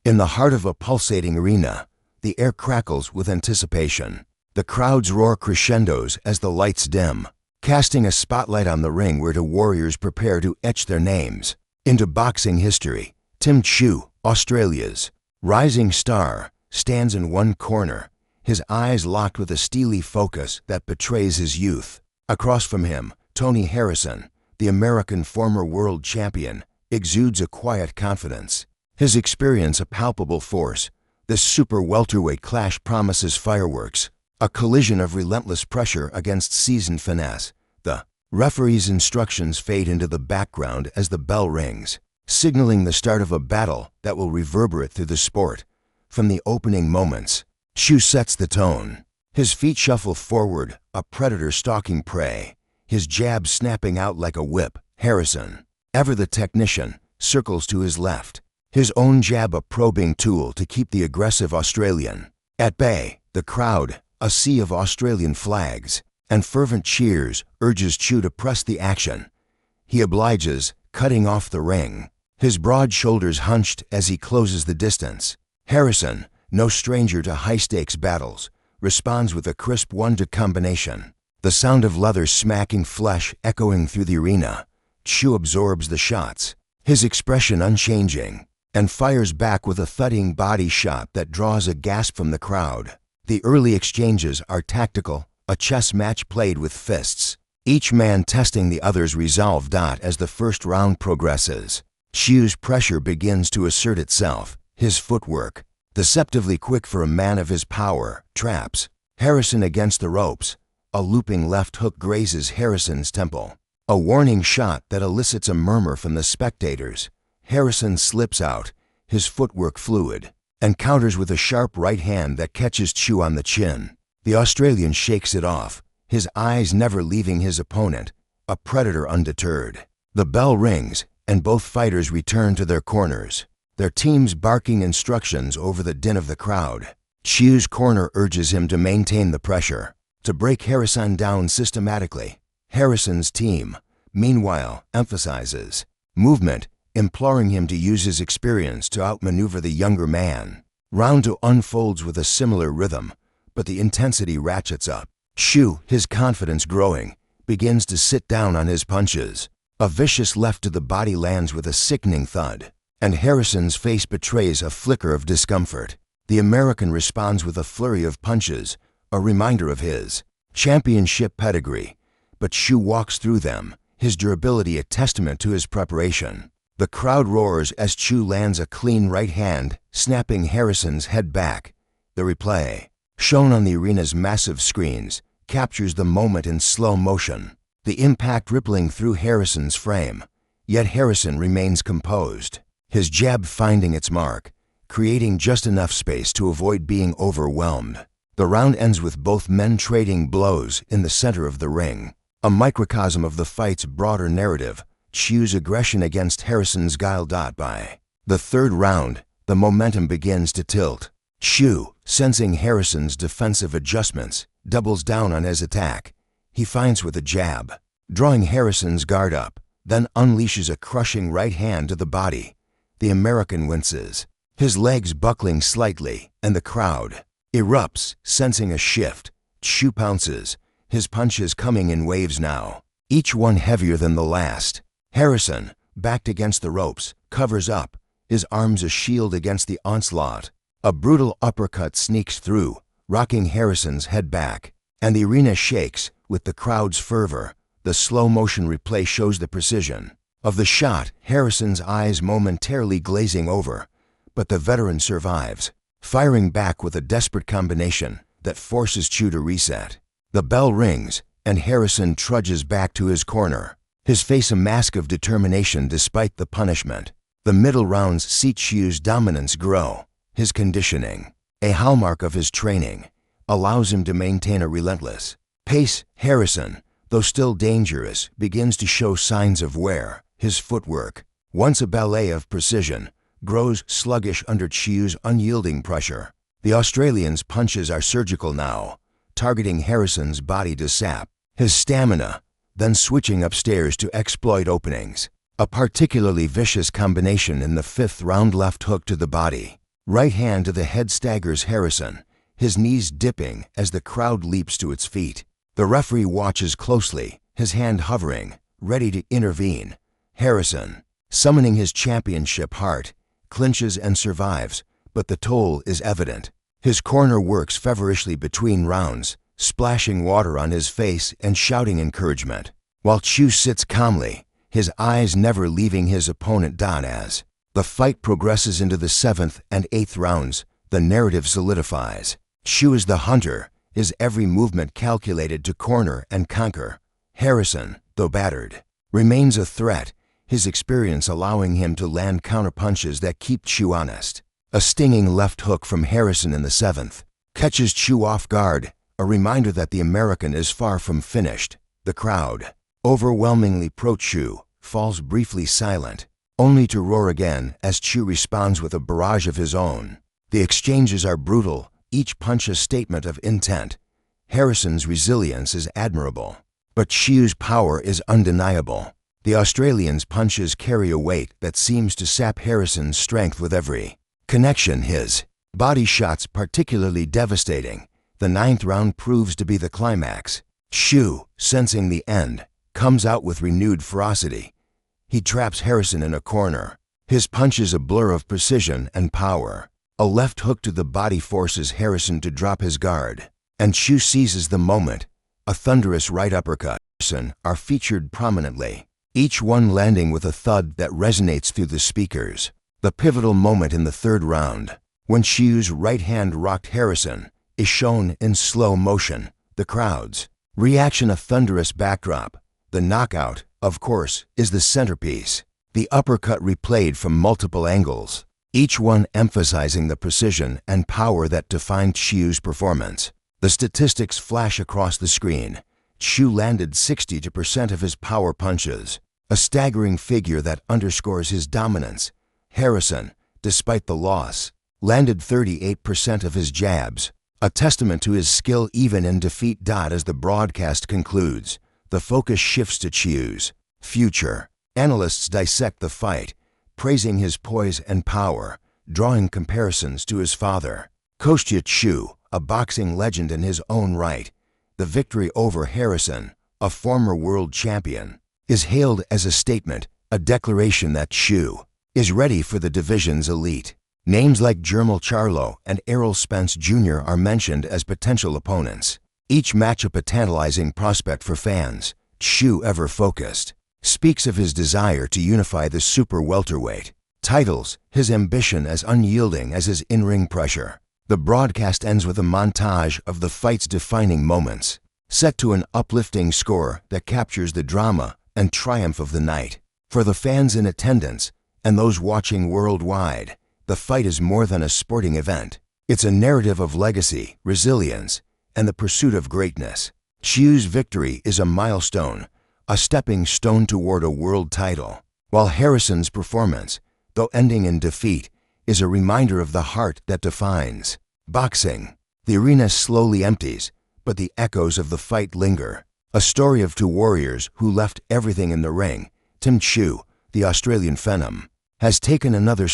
In the heart of a pulsating arena, the air crackles with anticipation. The crowds roar crescendos as the lights dim, casting a spotlight on the ring where the warriors prepare to etch their names into boxing history. Tszyu, Australia's rising star, stands in one corner, his eyes locked with a steely focus that betrays his youth. Across from him, Tony Harrison, the American former world champion, exudes a quiet confidence. His experience a palpable force. This super welterweight clash promises fireworks, a collision of relentless pressure against seasoned finesse. The referee's instructions fade into the background as the bell rings, signaling the start of a battle that will reverberate through the sport. From the opening moments, Tszyu sets the tone. His feet shuffle forward, a predator stalking prey, his jab snapping out like a whip. Harrison, ever the technician, circles to his left, his own jab a probing tool to keep the aggressive Australian at bay. The crowd, a sea of Australian flags and fervent cheers, urges Tszyu to press the action. He obliges, cutting off the ring, his broad shoulders hunched as he closes the distance. Harrison, no stranger to high-stakes battles, responds with a crisp one-two combination, the sound of leather smacking flesh echoing through the arena. Tszyu absorbs the shots, his expression unchanging, and fires back with a thudding body shot that draws a gasp from the crowd. The early exchanges are tactical, a chess match played with fists, each man testing the other's resolve. As the first round progresses, Tszyu's pressure begins to assert itself, his footwork, deceptively quick for a man of his power, traps Harrison against the ropes. A looping left hook grazes Harrison's temple, a warning shot that elicits a murmur from the spectators. Harrison slips out, his footwork fluid, and counters with a sharp right hand that catches Tszyu on the chin. The Australian shakes it off, his eyes never leaving his opponent, a predator undeterred. The bell rings, and both fighters return to their corners, their teams barking instructions over the din of the crowd. Tszyu's corner urges him to maintain the pressure, to break Harrison down systematically. Harrison's team, meanwhile, emphasizes movement, imploring him to use his experience to outmaneuver the younger man. Round 2 unfolds with a similar rhythm, but the intensity ratchets up. Tszyu, his confidence growing, begins to sit down on his punches. A vicious left to the body lands with a sickening thud, and Harrison's face betrays a flicker of discomfort. The American responds with a flurry of punches, a reminder of his championship pedigree, but Tszyu walks through them, his durability a testament to his preparation. The crowd roars as Tszyu lands a clean right hand, snapping Harrison's head back. The replay, shown on the arena's massive screens, captures the moment in slow motion, the impact rippling through Harrison's frame. Yet Harrison remains composed, his jab finding its mark, creating just enough space to avoid being overwhelmed. The round ends with both men trading blows in the center of the ring, a microcosm of the fight's broader narrative. Tszyu's aggression against Harrison's guile. By the third round, the momentum begins to tilt. Tszyu, sensing Harrison's defensive adjustments, doubles down on his attack. He finds with a jab, drawing Harrison's guard up, then unleashes a crushing right hand to the body. The American winces, his legs buckling slightly, and the crowd erupts, sensing a shift. Tszyu pounces, his punches coming in waves now, each one heavier than the last. Harrison, backed against the ropes, covers up, his arms a shield against the onslaught. A brutal uppercut sneaks through, rocking Harrison's head back, and the arena shakes with the crowd's fervor. The slow-motion replay shows the precision of the shot, Harrison's eyes momentarily glazing over, but the veteran survives, firing back with a desperate combination that forces Tszyu to reset. The bell rings, and Harrison trudges back to his corner, his face a mask of determination despite the punishment. The middle rounds see Tszyu's dominance grow. His conditioning, a hallmark of his training, allows him to maintain a relentless pace. Harrison, though still dangerous, begins to show signs of wear. His footwork, once a ballet of precision, grows sluggish under Tszyu's unyielding pressure. The Australian's punches are surgical now, targeting Harrison's body to sap his stamina, then switching upstairs to exploit openings. A particularly vicious combination in the fifth round, left hook to the body. Right hand to the head staggers Harrison, his knees dipping as the crowd leaps to its feet. The referee watches closely, his hand hovering, ready to intervene. Harrison, summoning his championship heart, clinches and survives, but the toll is evident. His corner works feverishly between rounds, splashing water on his face and shouting encouragement, while Tszyu sits calmly, his eyes never leaving his opponent. As the fight progresses into the 7th and 8th rounds, the narrative solidifies. Tszyu is the hunter, his every movement calculated to corner and conquer. Harrison, though battered, remains a threat, his experience allowing him to land counterpunches that keep Tszyu honest. A stinging left hook from Harrison in the 7th catches Tszyu off guard, a reminder that the American is far from finished. The crowd, overwhelmingly pro-Tszyu, falls briefly silent, only to roar again as Tszyu responds with a barrage of his own. The exchanges are brutal, each punch a statement of intent. Harrison's resilience is admirable, but Tszyu's power is undeniable. The Australian's punches carry a weight that seems to sap Harrison's strength with every connection. His body shots particularly devastating. The 9th round proves to be the climax. Tszyu, sensing the end, comes out with renewed ferocity. He traps Harrison in a corner. His punch is a blur of precision and power. A left hook to the body forces Harrison to drop his guard, and Tszyu seizes the moment. A thunderous right uppercut are featured prominently, each one landing with a thud that resonates through the speakers. The pivotal moment in the 3rd round, when Tszyu's right hand rocked Harrison, is shown in slow motion. The crowd's reaction a thunderous backdrop. The knockout, of course, is the centerpiece. The uppercut replayed from multiple angles, each one emphasizing the precision and power that defined Tszyu's performance. The statistics flash across the screen. Tszyu landed 60% of his power punches, a staggering figure that underscores his dominance. Harrison, despite the loss, landed 38% of his jabs, a testament to his skill even in defeat. As the broadcast concludes, the focus shifts to Tszyu's future. Analysts dissect the fight, praising his poise and power, drawing comparisons to his father, Tszyu, a boxing legend in his own right. The victory over Harrison, a former world champion, is hailed as a statement, a declaration that Tszyu is ready for the division's elite. Names like Jermall Charlo and Errol Spence Jr. are mentioned as potential opponents, each matchup a tantalizing prospect for fans. Tszyu, ever focused, speaks of his desire to unify the super welterweight titles, his ambition as unyielding as his in-ring pressure. The broadcast ends with a montage of the fight's defining moments, set to an uplifting score that captures the drama and triumph of the night. For the fans in attendance and those watching worldwide, the fight is more than a sporting event. It's a narrative of legacy, resilience, and the pursuit of greatness. Tszyu's victory is a milestone, a stepping stone toward a world title, while Harrison's performance, though ending in defeat, is a reminder of the heart that defines boxing. The arena slowly empties, but the echoes of the fight linger. A story of two warriors who left everything in the ring. Tszyu, the Australian phenom, has taken another